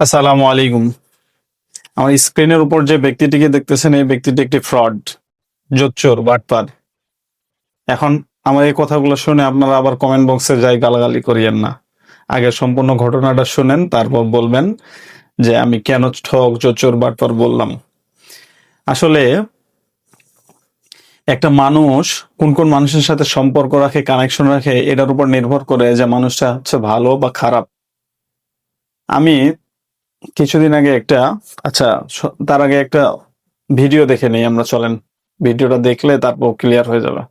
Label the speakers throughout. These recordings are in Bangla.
Speaker 1: আসসালামু আলাইকুম। আমার স্ক্রিনের উপর যে ব্যক্তিটিকে দেখতেছেন এই ব্যক্তিটি একটি ফ্রড, জোচ্চোর, বাটপার। এখন আমার এই কথাগুলো শুনে আপনারা আবার কমেন্ট বক্সে যাই গালাগালি করিয়েন না। আগে সম্পূর্ণ ঘটনাটা শুনেন, তারপর বলবেন যে আমি কেন ঠক, জোচ্চোর, বাটপার বললাম। আসলে একটা মানুষ কোন কোন মানুষের সাথে সম্পর্ক রাখে, কানেকশন রাখে, এটার উপর নির্ভর করে যে মানুষটা হচ্ছে ভালো বা খারাপ। আমি কিছুদিন আগে আচ্ছা তার আগে একটা ভিডিও দেখে নেই আমরা, চলেন। ভিডিওটা দেখলে তারপর ক্লিয়ার হয়ে যাবে।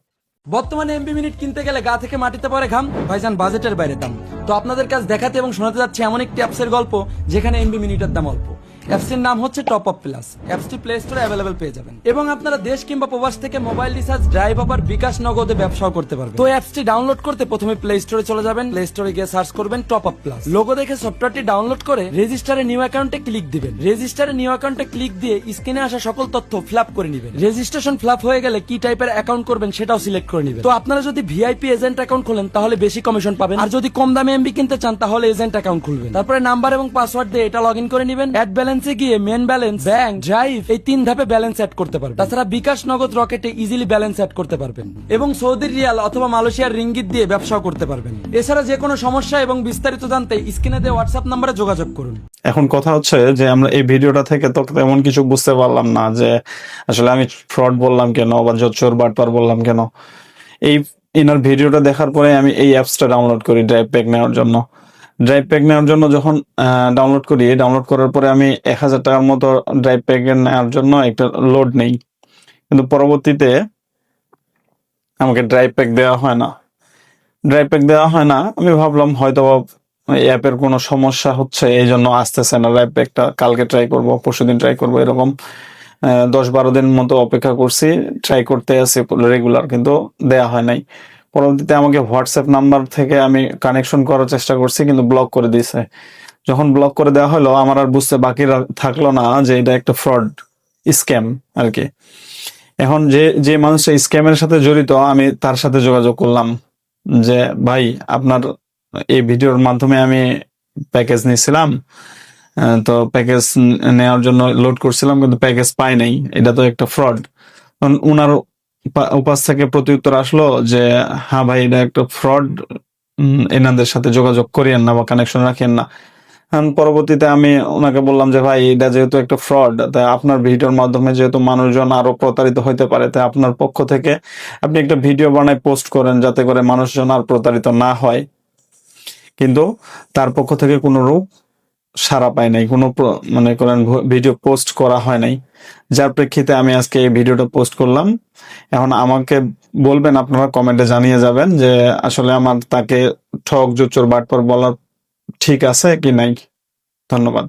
Speaker 2: বর্তমানে এমবি মিনিট কিনতে গেলে গা থেকে মাটিতে পড়ে ঘাম, ভাইজান বাজেটের বাইরে দাম। তো আপনাদের কাছে দেখাতে এবং শোনাতে যাচ্ছে এমন একটি অ্যাপসের গল্প যেখানে এমবি মিনিটের দাম অল্প। অ্যাপসটির নাম হচ্ছে টপ আপ প্লাস। অ্যাপসটি প্লে স্টোরে অ্যাভেলেবল পেয়ে যাবেন এবং আপনারা দেশ কিংবা প্রবাস থেকে মোবাইল রিচার্জ, ড্রাইভ আবার বিকাশ নগদে ব্যবসাও করতে পারবেন। তো অ্যাপসটি ডাউনলোড করতে প্রথমে প্লে স্টোরে চলে যাবেন। প্লে স্টোরে গিয়ে সার্চ করবেন টপ আপ প্লাস। লোগো দেখে সফটওয়্যারটি ডাউনলোড করে রেজিস্টারে নিউ অ্যাকাউন্টে ক্লিক দিবেন। রেজিস্টারে নিউ অ্যাকাউন্টে ক্লিক দিয়ে স্ক্রিনে আসা সকল তথ্য ফিল আপ করে নেবেন। রেজিস্ট্রেশন ফিল আপ হয়ে গেলে কি টাইপের অ্যাকাউন্ট করবেন সেটাও সিলেক্ট করে নেবেন। তো আপনারা যদি ভিআইপি এজেন্ট অ্যাকাউন্ট খোলেন তাহলে বেশি কমিশন পাবেন, আর যদি কম দামে এমবি কিনতে চান তাহলে এজেন্ট অ্যাকাউন্ট খুলবেন। তারপরে নাম্বার এবং পাসওয়ার্ড দিয়ে এটা লগইন করে নেবেন। অ্যাড ব্যালেন্সে গিয়ে মেন ব্যালেন্স, ব্যাংক, ড্রাইভ এই 3 ধাপে ব্যালেন্স অ্যাড করতে পারবেন। তাছাড়া বিকাশ নগদ রকেটে ইজিলি ব্যালেন্স অ্যাড করতে পারবেন এবং সৌদি রিয়াল অথবা মালয়েশিয়ার রিঙ্গিত দিয়ে ব্যবসাও করতে পারবেন। এছাড়া যে কোনো সমস্যা এবং বিস্তারিত জানতে স্ক্রিনে দেওয়া হোয়াটসঅ্যাপ নম্বরে যোগাযোগ করুন।
Speaker 1: এখন কথা হচ্ছে যে আমরা এই ভিডিওটা থেকে তো তেমন কিছু বুঝতে পারলাম না যে আসলে আমি ফ্রড বললাম কেন বা জোচ্চোর, বাটপার বললাম কেন। এই ইনার ভিডিওটা দেখার পরে আমি এই অ্যাপসটা ডাউনলোড করি ড্রাইভ প্যাক নেওয়ার জন্য। ড্রাইভ প্যাক নেওয়ার জন্য যখন ডাউনলোড করি, ডাউনলোড করার পরে আমি 1000 টাকার মতো ড্রাইভ প্যাক নেওয়ার জন্য একটা লোড নেই, কিন্তু পরবর্তীতে আমাকে ড্রাইভ প্যাক দেওয়া হয় না। আমি ভাবলাম হয়তো অ্যাপের কোনো সমস্যা হচ্ছে, এই জন্য আসতেছে না ড্রাইভ প্যাকটা। কালকে ট্রাই করব, পরশুদিন ট্রাই করব, এরকম 10-12 দিন মতো অপেক্ষা করছি, ট্রাই করতে আছি রেগুলার, কিন্তু দেয়া হয় নাই। পরবর্তীতে আমাকে হোয়াটসঅ্যাপ নাম্বার থেকে আমি কানেকশন করার চেষ্টা করছি, কিন্তু ব্লক করে দিয়েছে। যখন ব্লক করে দেওয়া হলো, আমার আর বুঝতে বাকি থাকলো না যে এটা একটা ফ্রড, স্ক্যাম আর কি। এখন যে যে মানুষটা স্ক্যামের সাথে জড়িত, আমি তার সাথে যোগাযোগ করলাম যে ভাই, আপনার এই ভিডিওর মাধ্যমে আমি প্যাকেজ নিয়েছিলাম, তো প্যাকেজ নেওয়ার জন্য লোড করছিলাম, কিন্তু প্যাকেজ পাই নাই, এটা তো একটা ফ্রড। উনার উপাস থেকে প্রত্যুত্তর আসলো যে হ্যাঁ ভাই, এটা একটা ফ্রড, এনাদের সাথে যোগাযোগ করিয়েন না বা কানেকশন রাখেন না। পরবর্তীতে আমি ওনাকে বললাম যে ভাই, এটা যেহেতু একটা ফ্রড, তাই আপনার ভিডিওর মাধ্যমে যেহেতু মানুষজন আরো প্রতারিত হইতে পারে, তাই আপনার পক্ষ থেকে আপনি একটা ভিডিও বানায় পোস্ট করেন, যাতে করে মানুষজন আর প্রতারিত না হয়। কিন্তু তার পক্ষ থেকে কোনো রূপ সাড়া পায় নাই, কোনো মনে করেন ভিডিও পোস্ট করা হয় নাই, যার প্রেক্ষিতে আমি আজকে এই ভিডিওটা পোস্ট করলাম। এখন আমাকে বলবেন, আপনারা কমেন্টে জানিয়ে যাবেন যে আসলে আমার তাকে ঠক, জোচ্চোর, বাটপার বলার ঠিক আছে কি নাই। ধন্যবাদ।